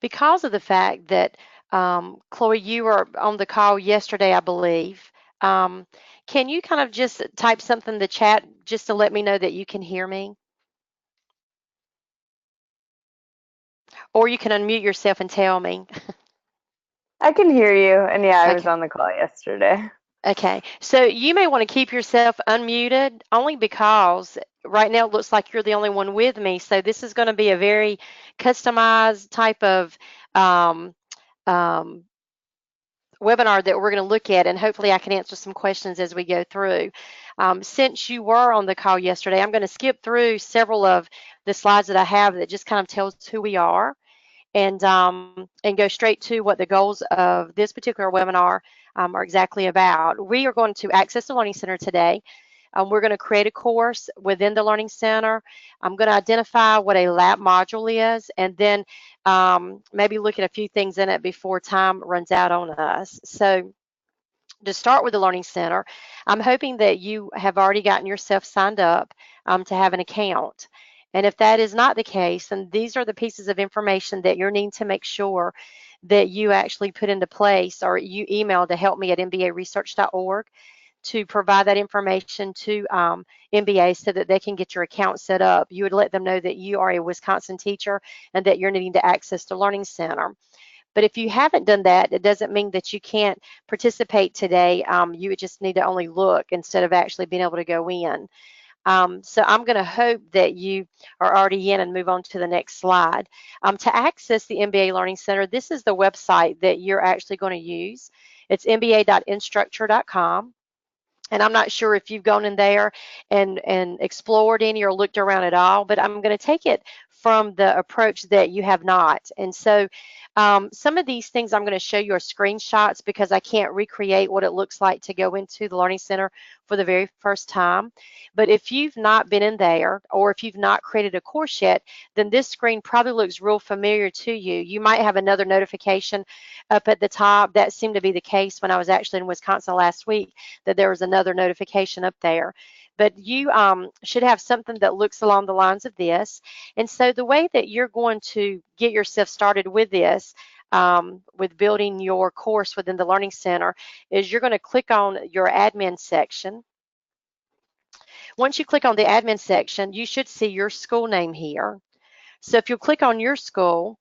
because of the fact that, Chloe, you were on the call yesterday, I believe. Um, can you kind of just type something in the chat just to let me know that you can hear me? Or you can unmute yourself and tell me. I can hear you, and yeah, I was Okay. on the call yesterday. Okay. So you may want to keep yourself unmuted only because right now it looks like you're the only one with me. So this is going to be a very customized type of um, um, webinar that we're going to look at, and hopefully I can answer some questions as we go through. Since you were on the call yesterday, I'm going to skip through several of the slides that I have that just kind of tells who we are, and go straight to what the goals of this particular webinar are exactly about. We are going to access the Learning Center today. We're going to create a course within the Learning Center. I'm going to identify what a lab module is, and then maybe look at a few things in it before time runs out on us. So to start with the Learning Center, I'm hoping that you have already gotten yourself signed up to have an account. And if that is not the case, then these are the pieces of information that you're needing to make sure that you actually put into place, or you email to help me at mbaresearch.org to provide that information to MBA so that they can get your account set up. You would let them know that you are a Wisconsin teacher and that you're needing to access the Learning Center. But if you haven't done that, it doesn't mean that you can't participate today. You would just need to only look instead of actually being able to go in. So I'm going to hope that you are already in and move on to the next slide. To access the MBA Learning Center, this is the website that you're actually going to use. It's mba.instructor.com. And I'm not sure if you've gone in there and explored any or looked around at all, but I'm going to take it from the approach that you have not. And so some of these things I'm going to show you are screenshots because I can't recreate what it looks like to go into the Learning Center for the very first time. But if you've not been in there, or if you've not created a course yet, then this screen probably looks real familiar to you. You might have another notification up at the top. That seemed to be the case when I was actually in Wisconsin last week, that there was another notification up there. But you should have something that looks along the lines of this. And so the way that you're going to get yourself started with this, with building your course within the Learning Center, is you're going to click on your admin section. Once you click on the admin section, you should see your school name here. So if you click on your school,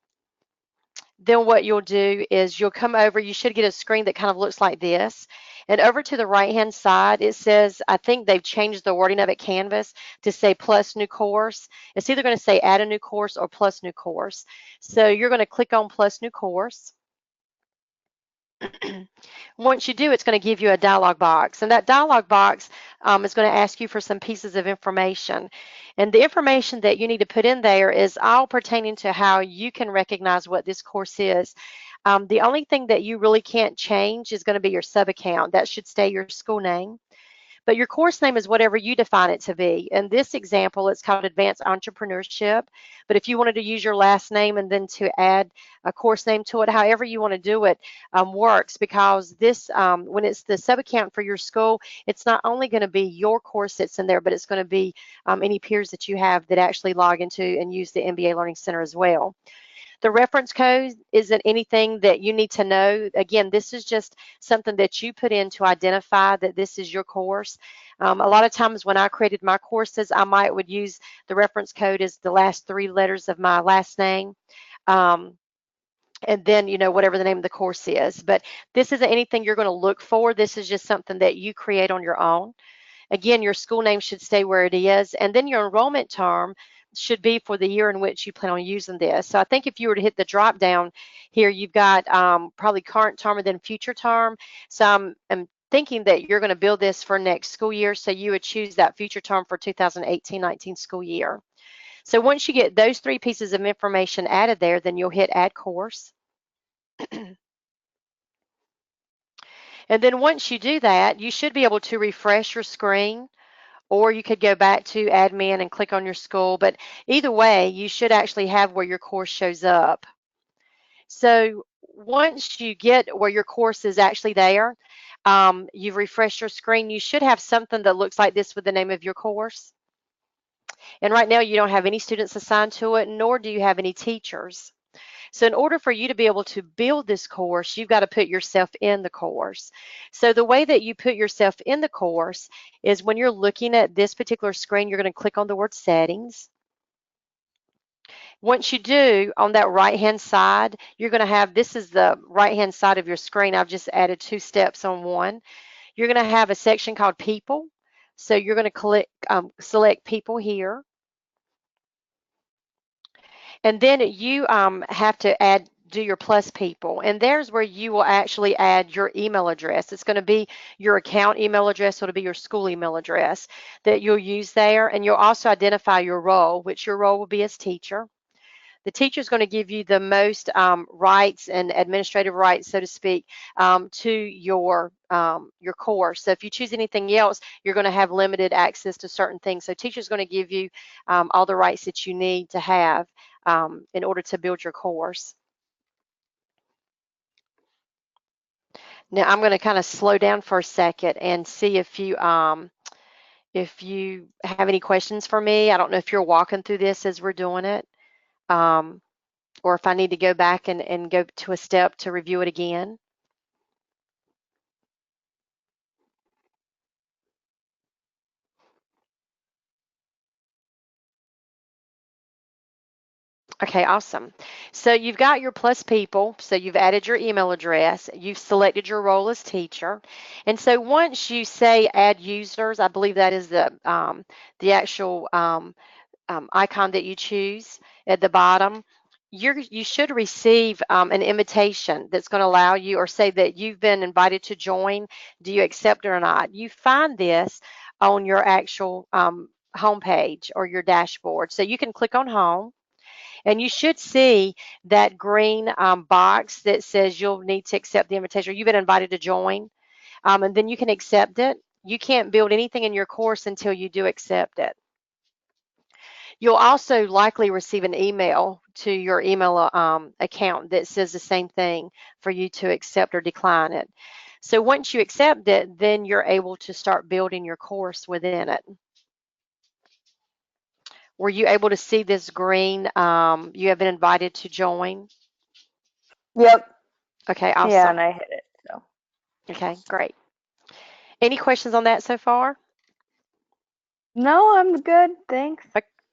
then what you'll do is you'll come over, you should get a screen that kind of looks like this. And over to the right-hand side, it says, I think they've changed the wording of it, Canvas, to say plus new course. It's either going to say add a new course or plus new course. So you're going to click on plus new course. Once you do, it's going to give you a dialog box, and that dialog box is going to ask you for some pieces of information. And the information that you need to put in there is all pertaining to how you can recognize what this course is. The only thing that you really can't change is going to be your sub account. That should stay your school name. But your course name is whatever you define it to be. In this example, it's called Advanced Entrepreneurship. But if you wanted to use your last name and then to add a course name to it, however you want to do it, works, because this, when it's the sub-account for your school, it's not only going to be your course that's in there, but it's going to be any peers that you have that actually log into and use the MBA Learning Center as well. The reference code isn't anything that you need to know. Again, this is just something that you put in to identify that this is your course. A lot of times when I created my courses, I would use the reference code as the last three letters of my last name. And then, whatever the name of the course is. But this isn't anything you're going to look for. This is just something that you create on your own. Again, your school name should stay where it is, and then your enrollment term should be for the year in which you plan on using this. So I think if you were to hit the drop down here, you've got probably current term and then future term. So I'm thinking that you're going to build this for next school year, so you would choose that future term for 2018-19 school year. So once you get those three pieces of information added there, then you'll hit add course. And then once you do that, you should be able to refresh your screen, or you could go back to admin and click on your school. But either way, you should actually have where your course shows up. So once you get where your course is actually there, you've refreshed your screen, you should have something that looks like this with the name of your course. And right now you don't have any students assigned to it, nor do you have any teachers. So in order for you to be able to build this course, you've got to put yourself in the course. So the way that you put yourself in the course is when you're looking at this particular screen, you're going to click on the word settings. Once you do, on that right-hand side, you're going to have, this is the right-hand side of your screen. I've just added 2 steps on one. You're going to have a section called People. So you're going to select People here. And then you have to do your plus people. And there's where you will actually add your email address. It's going to be your account email address, so it'll be your school email address that you'll use there. And you'll also identify your role, which your role will be as teacher. The teacher is going to give you the most rights and administrative rights, so to speak, to your course. So if you choose anything else, you're going to have limited access to certain things. So teacher is going to give you all the rights that you need to have in order to build your course. Now I'm going to kind of slow down for a second and see if you have any questions for me. I don't know if you're walking through this as we're doing it. Or if I need to go back and go to a step to review it again. Okay, awesome. So you've got your plus people, so you've added your email address, you've selected your role as teacher, and so once you say add users, I believe that is the actual icon that you choose at the bottom. You should receive an invitation that's going to allow you, or say that you've been invited to join. Do you accept it or not? You find this on your actual homepage or your dashboard. So you can click on home, and you should see that green box that says you'll need to accept the invitation, or you've been invited to join, and then you can accept it. You can't build anything in your course until you do accept it. You'll also likely receive an email to your email account that says the same thing for you to accept or decline it. So once you accept it, then you're able to start building your course within it. Were you able to see this green, you have been invited to join? Yep. Okay, Yeah, awesome. and I hit it. So. Okay, great. Any questions on that so far? No, I'm good. Thanks.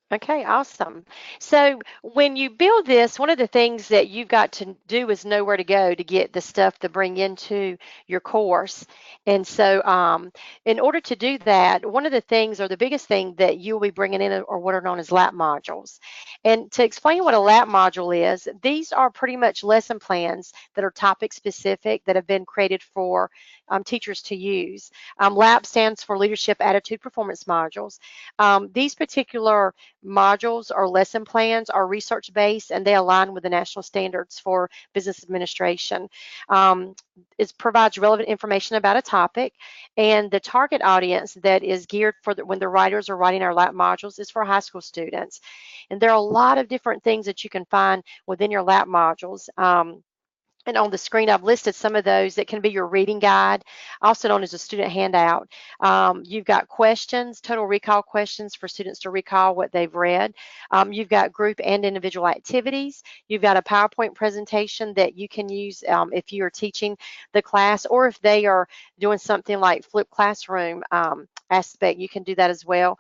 Okay, awesome. So when you build this, one of the things that you've got to do is know where to go to get the stuff to bring into your course. And so in order to do that, one of the things, or the biggest thing that you'll be bringing in, are what are known as lap modules. And to explain what a lap module is, these are pretty much lesson plans that are topic specific that have been created for teachers to use. LAP stands for Leadership Attitude Performance Modules. These particular modules or lesson plans are research-based, and they align with the national standards for business administration. It provides relevant information about a topic, and the target audience that is geared for when the writers are writing our lap modules is for high school students. And there are a lot of different things that you can find within your lap modules. And on the screen, I've listed some of those that can be your reading guide, also known as a student handout. You've got questions, total recall questions for students to recall what they've read. You've got group and individual activities. You've got a PowerPoint presentation that you can use if you are teaching the class, or if they are doing something like flipped classroom aspect, you can do that as well.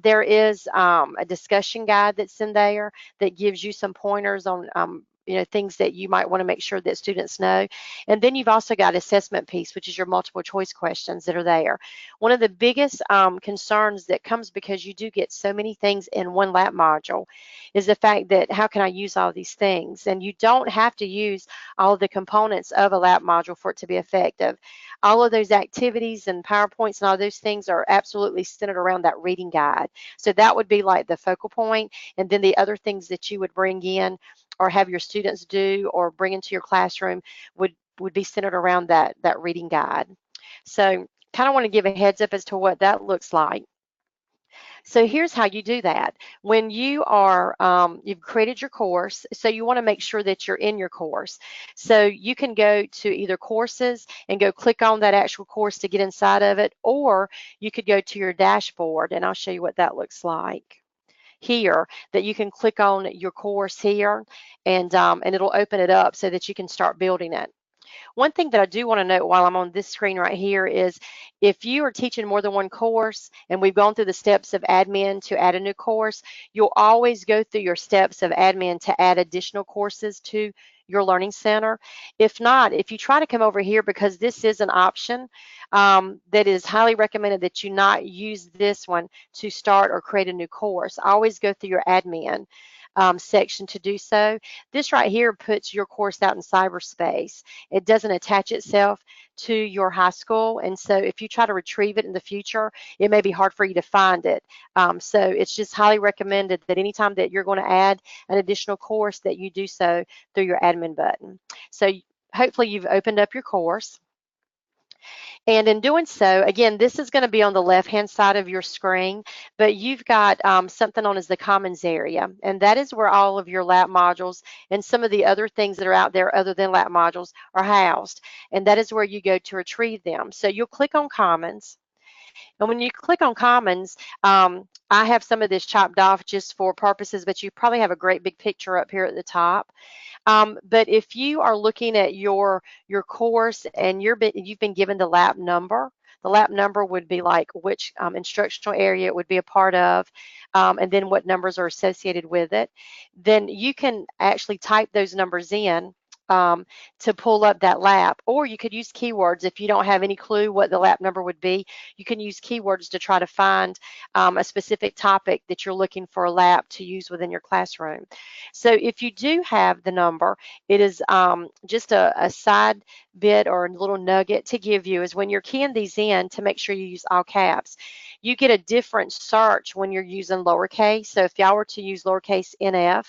There is a discussion guide that's in there that gives you some pointers on things that you might want to make sure that students know. And then you've also got assessment piece, which is your multiple choice questions that are there. One of the biggest concerns that comes because you do get so many things in one lap module is the fact that how can I use all these things? And you don't have to use all of the components of a lap module for it to be effective. All of those activities and PowerPoints and all those things are absolutely centered around that reading guide. So that would be like the focal point, and then the other things that you would bring in or have your students do or bring into your classroom would be centered around that reading guide. So kind of want to give a heads up as to what that looks like. So here's how you do that. When you are, you've created your course, so you want to make sure that you're in your course. So you can go to either courses and go click on that actual course to get inside of it, or you could go to your dashboard, and I'll show you what that looks like. here that you can click on your course here, and it'll open it up so that you can start building it. One thing that I do want to note while I'm on this screen right here is if you are teaching more than one course and we've gone through the steps of admin to add a new course, you'll always go through your steps of admin to add additional courses to your learning center. If not, if you try to come over here, because this is an option that is highly recommended that you not use this one to start or create a new course. Always go through your admin section to do so. This right here puts your course out in cyberspace. It doesn't attach itself to your high school, and so if you try to retrieve it in the future, it may be hard for you to find it. So it's just highly recommended that anytime that you're going to add an additional course that you do so through your admin button. So hopefully you've opened up your course. And in doing so, again, this is going to be on the left-hand side of your screen, but you've got something known as the Commons area, and that is where all of your lab modules and some of the other things that are out there other than lab modules are housed, and that is where you go to retrieve them. So you'll click on Commons, and when you click on Commons, I have some of this chopped off just for purposes, but you probably have a great big picture up here at the top. But if you are looking at your course and you've been given the lap number would be like which instructional area it would be a part of, and then what numbers are associated with it. Then you can actually type those numbers in to pull up that lap, or you could use keywords if you don't have any clue what the lap number would be. You can use keywords to try to find a specific topic that you're looking for a lap to use within your classroom. So if you do have the number, it is just a side bit or a little nugget to give you is when you're keying these in to make sure you use all caps. You get a different search when you're using lowercase. So if y'all were to use lowercase nf,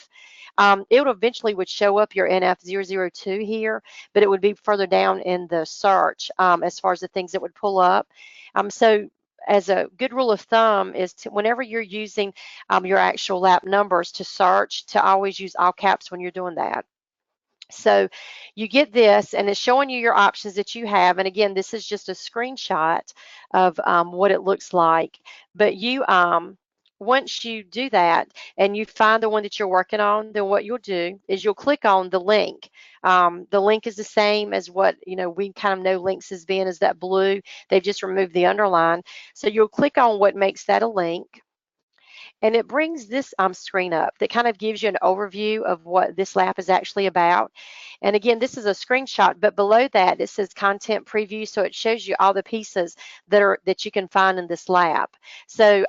it would eventually would show up your NF002 here, but it would be further down in the search as far as the things that would pull up. So as a good rule of thumb is whenever you're using your actual lap numbers to search, to always use all caps when you're doing that. So you get this, and it's showing you your options that you have. And again, this is just a screenshot of what it looks like. But you, once you do that and you find the one that you're working on, then what you'll do is you'll click on the link. The link is the same as what we kind of know links as being is that blue. They've just removed the underline. So you'll click on what makes that a link. And it brings this screen up that kind of gives you an overview of what this lap is actually about. And again, this is a screenshot, but below that it says content preview, so it shows you all the pieces that you can find in this lap. So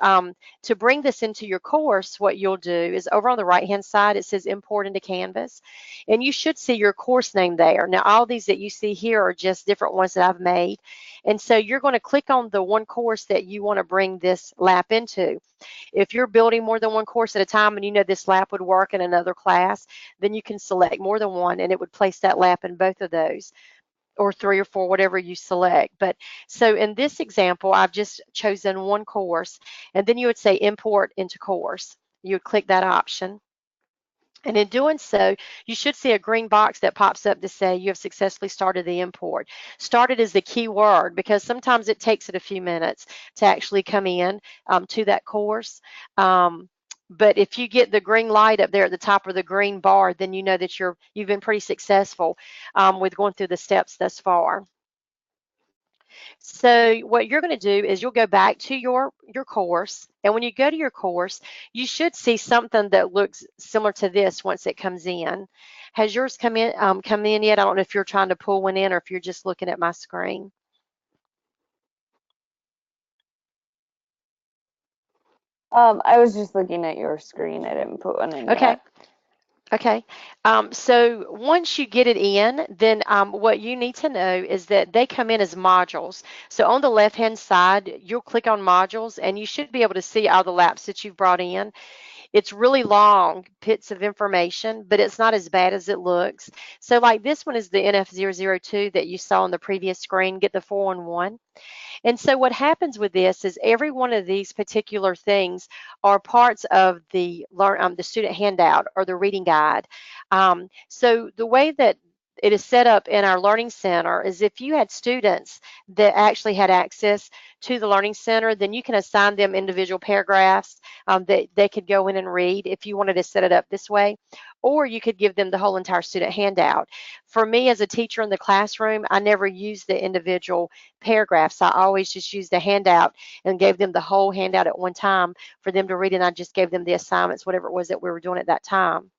to bring this into your course, what you'll do is over on the right hand side it says import into Canvas, and you should see your course name there. Now all these that you see here are just different ones that I've made, and so you're going to click on the one course that you want to bring this lap into. If you're building more than one course at a time and you know this lap would work in another class, then you can select more than one and it would place that lap in both of those, or 3 or 4, whatever you select. But so in this example, I've just chosen one course, and then you would say import into course. You would click that option. And in doing so, you should see a green box that pops up to say you have successfully started the import. Started is the key word because sometimes it takes it a few minutes to actually come in to that course. But if you get the green light up there at the top of the green bar, then you know that you've been pretty successful with going through the steps thus far. So what you're going to do is you'll go back to your course, and when you go to your course, you should see something that looks similar to this once it comes in. Has yours come in yet? I don't know if you're trying to pull one in or if you're just looking at my screen. I was just looking at your screen. I didn't put one in Okay. yet. Okay, so once you get it in, then what you need to know is that they come in as modules. So on the left-hand side, you'll click on modules, and you should be able to see all the laps that you've brought in. It's really long bits of information, but it's not as bad as it looks. So like this one is the NF002 that you saw on the previous screen, get the 411. And so what happens with this is every one of these particular things are parts of the student handout or the reading guide. So the way that it is set up in our Learning Center is if you had students that actually had access to the Learning Center, then you can assign them individual paragraphs that they could go in and read if you wanted to set it up this way, or you could give them the whole entire student handout. For me as a teacher in the classroom, I never used the individual paragraphs. I always just used the handout and gave them the whole handout at one time for them to read, and I just gave them the assignments, whatever it was that we were doing at that time.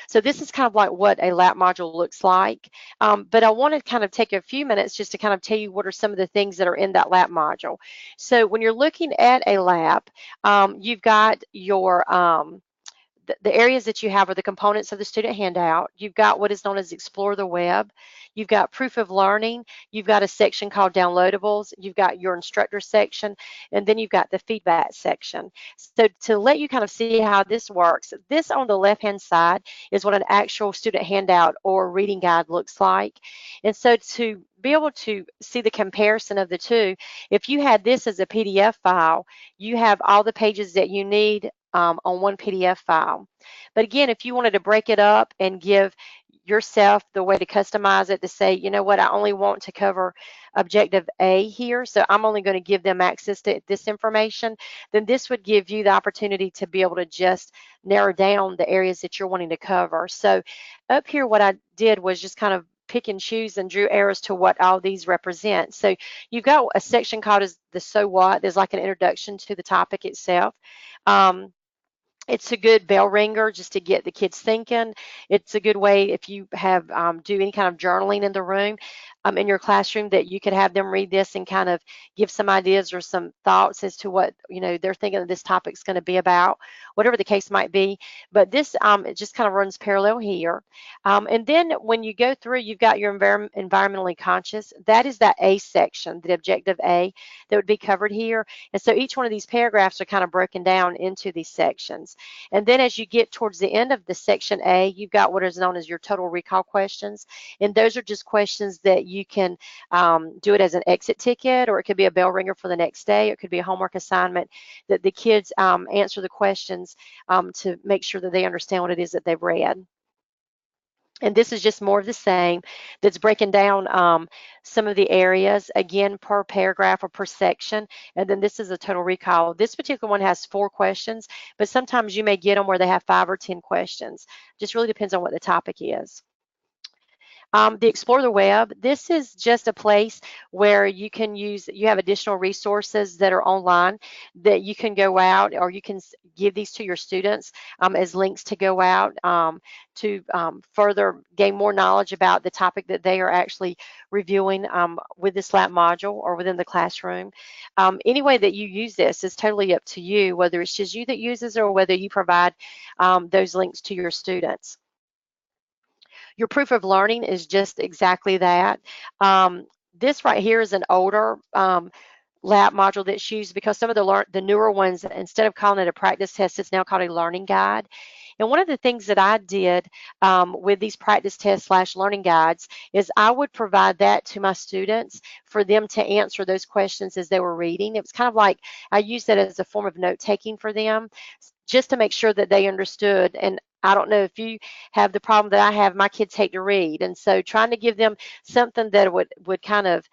So this is kind of like what a lap module looks like. But I want to kind of take a few minutes just to kind of tell you what are some of the things that are in that lap module. So when you're looking at a lap, you've got your the areas that you have are the components of the student handout. You've got what is known as Explore the Web. You've got Proof of Learning. You've got a section called Downloadables. You've got your Instructor Section. And then you've got the Feedback section. So to let you kind of see how this works, this on the left-hand side is what an actual student handout or reading guide looks like. And so to be able to see the comparison of the two, if you had this as a PDF file, you have all the pages that you need on one PDF file. But again, if you wanted to break it up and give yourself the way to customize it to say, you know what, I only want to cover objective A here, so I'm only going to give them access to this information, then this would give you the opportunity to be able to just narrow down the areas that you're wanting to cover. So up here, what I did was just kind of pick and choose and drew arrows to what all these represent. So you've got a section called as the So What. There's like an introduction to the topic itself. It's a good bell ringer just to get the kids thinking. It's a good way if you have do any kind of journaling in the room, in your classroom, that you could have them read this and kind of give some ideas or some thoughts as to what they're thinking that this topic's going to be about, whatever the case might be. But this it just kind of runs parallel here. And then when you go through, you've got your environmentally conscious. That is that A section, the objective A, that would be covered here. And so each one of these paragraphs are kind of broken down into these sections. And then as you get towards the end of the section A, you've got what is known as your total recall questions. And those are just questions that you can do it as an exit ticket, or it could be a bell ringer for the next day. It could be a homework assignment that the kids answer the questions to make sure that they understand what it is that they've read. And this is just more of the same that's breaking down some of the areas, again, per paragraph or per section. And then this is a total recall. This particular one has 4 questions, but sometimes you may get them where they have 5 or 10 questions. Just really depends on what the topic is. The Explore the Web, this is just a place where you can you have additional resources that are online that you can go out, or you can give these to your students as links to go out to further gain more knowledge about the topic that they are actually reviewing with this lab module or within the classroom. Any way that you use this is totally up to you, whether it's just you that uses it or whether you provide those links to your students. Your proof of learning is just exactly that. This right here is an older lab module that's used because some of the newer ones, instead of calling it a practice test, it's now called a learning guide. And one of the things that I did with these practice tests / learning guides is I would provide that to my students for them to answer those questions as they were reading. It was kind of like I used that as a form of note taking for them, just to make sure that they understood. And I don't know if you have the problem that I have. My kids hate to read, and so trying to give them something that would kind of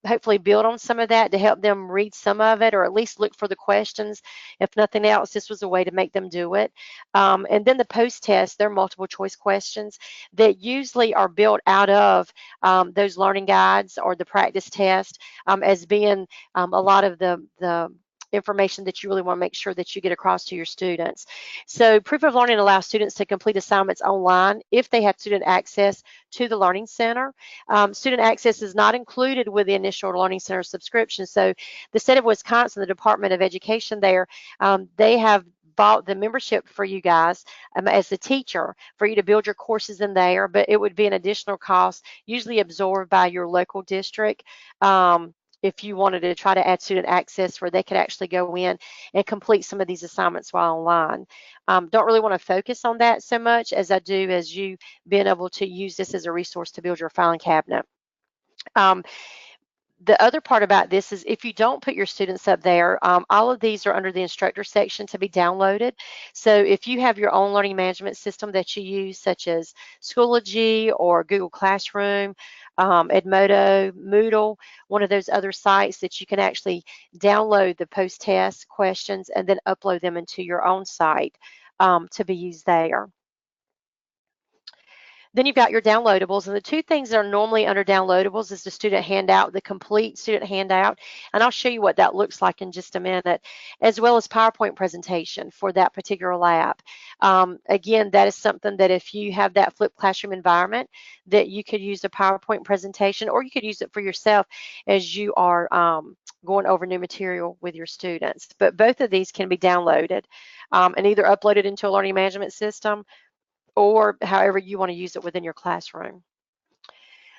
hopefully build on some of that to help them read some of it, or at least look for the questions. If nothing else, this was a way to make them do it. And then the post-test, they're multiple choice questions that usually are built out of those learning guides or the practice test as being a lot of the information that you really want to make sure that you get across to your students. So proof of learning allows students to complete assignments online if they have student access to the Learning Center. Student access is not included with the initial Learning Center subscription. So the state of Wisconsin, the Department of Education there, they have bought the membership for you guys as a teacher for you to build your courses in there, but it would be an additional cost, usually absorbed by your local district. If you wanted to try to add student access where they could actually go in and complete some of these assignments while online. Don't really want to focus on that so much as I do as you being able to use this as a resource to build your filing cabinet. The other part about this is if you don't put your students up there, all of these are under the instructor section to be downloaded. So if you have your own learning management system that you use, such as Schoology or Google Classroom, Edmodo, Moodle, one of those other sites that you can actually download the post-test questions and then upload them into your own site to be used there. Then you've got your downloadables, and the two things that are normally under downloadables is the student handout, the complete student handout, and I'll show you what that looks like in just a minute, as well as PowerPoint presentation for that particular lab. Again, that is something that if you have that flipped classroom environment, that you could use a PowerPoint presentation, or you could use it for yourself as you are going over new material with your students. But both of these can be downloaded and either uploaded into a learning management system or however you want to use it within your classroom.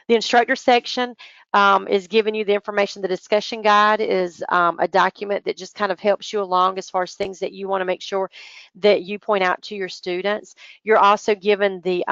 The instructor section is giving you the information. The discussion guide is a document that just kind of helps you along as far as things that you want to make sure that you point out to your students. You're also given the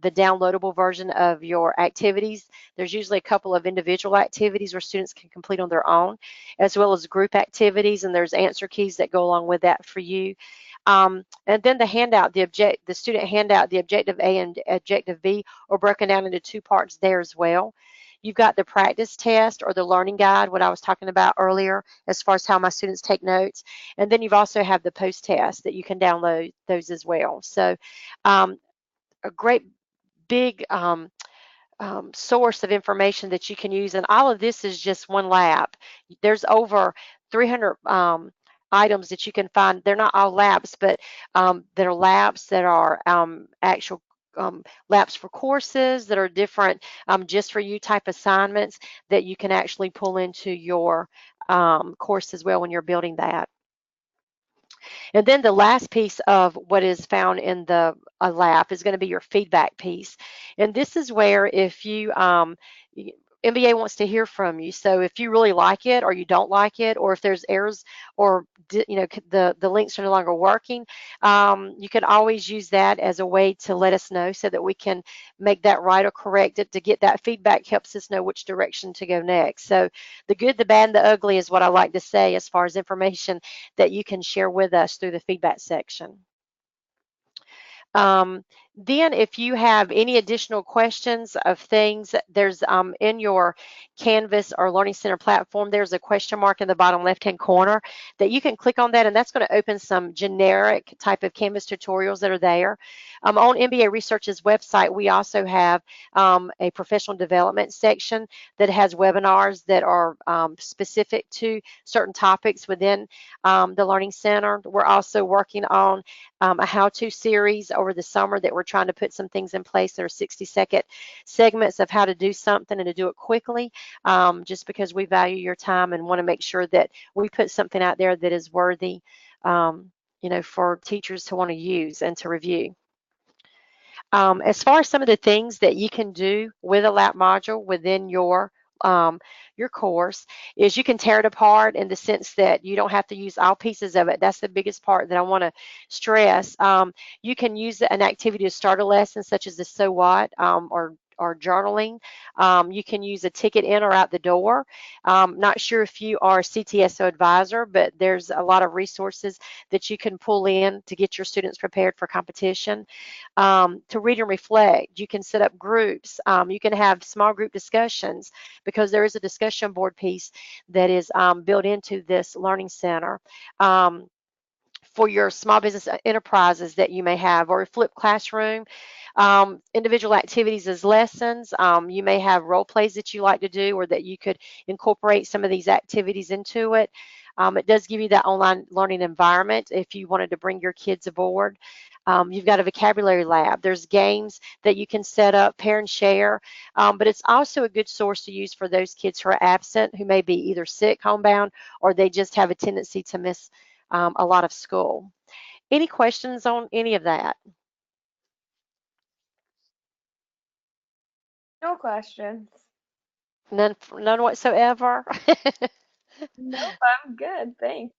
downloadable version of your activities. There's usually a couple of individual activities where students can complete on their own, as well as group activities, and there's answer keys that go along with that for you. And then the handout, the student handout, the objective A and objective B are broken down into two parts there as well. You've got the practice test or the learning guide, what I was talking about earlier, as far as how my students take notes. And then you've also have the post test that you can download those as well. So a great big source of information that you can use. And all of this is just one lab. There's over 300 items that you can find. They're not all labs, but that are labs that are actual labs for courses that are different just for you type assignments that you can actually pull into your course as well when you're building that. And then the last piece of what is found in the lab is going to be your feedback piece. And this is where if you, MBA wants to hear from you. So if you really like it or you don't like it, or if there's errors or the links are no longer working, you can always use that as a way to let us know so that we can make that right or correct it. To get that feedback helps us know which direction to go next. So the good, the bad, and the ugly is what I like to say as far as information that you can share with us through the feedback section. Then if you have any additional questions of things, there's in your Canvas or Learning Center platform, there's a question mark in the bottom left-hand corner that you can click on that, and that's going to open some generic type of Canvas tutorials that are there. On MBA Research's website, we also have a professional development section that has webinars that are specific to certain topics within the Learning Center. We're also working on a how-to series over the summer that we're trying to put some things in place that are 60-second segments of how to do something and to do it quickly, just because we value your time and want to make sure that we put something out there that is worthy, for teachers to want to use and to review. As far as some of the things that you can do with a lab module within your course is you can tear it apart in the sense that you don't have to use all pieces of it. That's the biggest part that I want to stress. You can use an activity to start a lesson, such as the so what or journaling. You can use a ticket in or out the door. Not sure if you are a CTSO advisor, but there's a lot of resources that you can pull in to get your students prepared for competition. To read and reflect, you can set up groups. You can have small group discussions because there is a discussion board piece that is built into this learning center. For your small business enterprises that you may have, or a flipped classroom, individual activities as lessons. You may have role plays that you like to do, or that you could incorporate some of these activities into it. It does give you that online learning environment if you wanted to bring your kids aboard. You've got a vocabulary lab. There's games that you can set up, pair and share, but it's also a good source to use for those kids who are absent, who may be either sick, homebound, or they just have a tendency to miss a lot of school. Any questions on any of that? No questions. None whatsoever. Nope, I'm good. Thanks.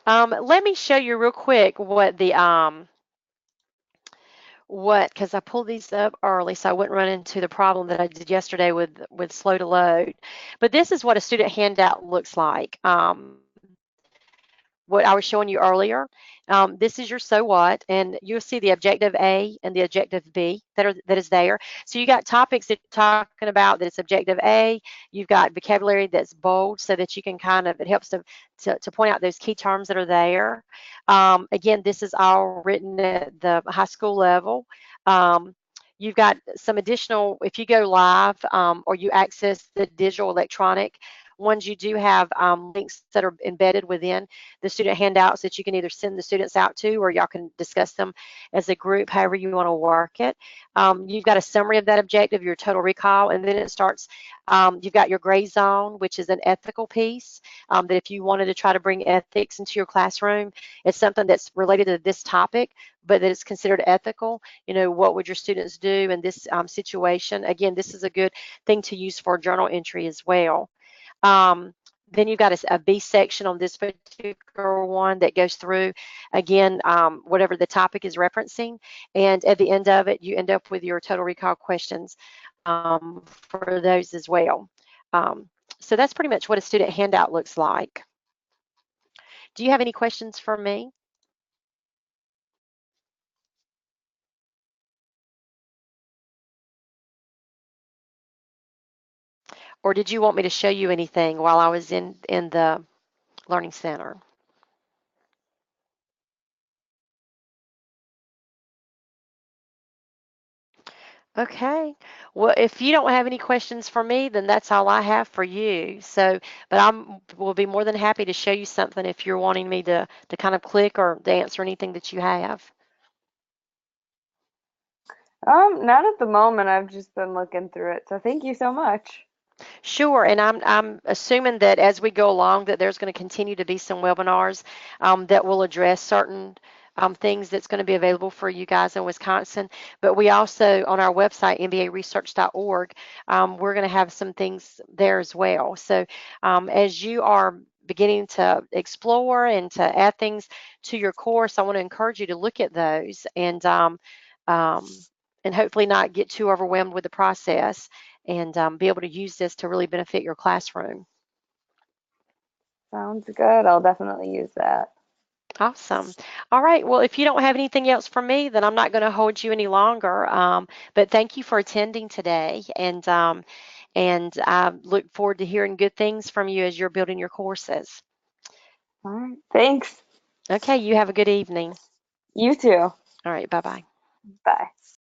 Let me show you real quick because I pulled these up early so I wouldn't run into the problem that I did yesterday with slow to load. But this is what a student handout looks like. What I was showing you earlier. This is your so what, and you'll see the objective A and the objective B that is there. So you got topics that you're talking about that it's objective A. You've got vocabulary that's bold so that you can kind of, it helps to point out those key terms that are there. Again, this is all written at the high school level. Um, You've got some additional, if you go live or you access the digital electronic ones, you do have links that are embedded within the student handouts that you can either send the students out to, or y'all can discuss them as a group, however you want to work it. You've got a summary of that objective, your total recall, and then it starts, you've got your gray zone, which is an ethical piece, that if you wanted to try to bring ethics into your classroom, it's something that's related to this topic, but that it's considered ethical. What would your students do in this situation? Again, this is a good thing to use for journal entry as well. Um, then you've got a B section on this particular one that goes through, again, whatever the topic is referencing. And at the end of it, you end up with your total recall questions for those as well. So that's pretty much what a student handout looks like. Do you have any questions for me? Or did you want me to show you anything while I was in the Learning Center? Okay. Well, if you don't have any questions for me, then that's all I have for you. So, but will be more than happy to show you something if you're wanting me to kind of click or to answer anything that you have. Not at the moment. I've just been looking through it. So thank you so much. Sure, and I'm assuming that as we go along that there's going to continue to be some webinars that will address certain things that's going to be available for you guys in Wisconsin. But we also, on our website, mbaresearch.org, we're going to have some things there as well. So as you are beginning to explore and to add things to your course, I want to encourage you to look at those um, and hopefully not get too overwhelmed with the process and be able to use this to really benefit your classroom. Sounds good. I'll definitely use that. Awesome. All right. Well, if you don't have anything else for me, then I'm not going to hold you any longer. But thank you for attending today, and I look forward to hearing good things from you as you're building your courses. All right. Thanks. Okay. You have a good evening. You too. All right. Bye bye. Bye.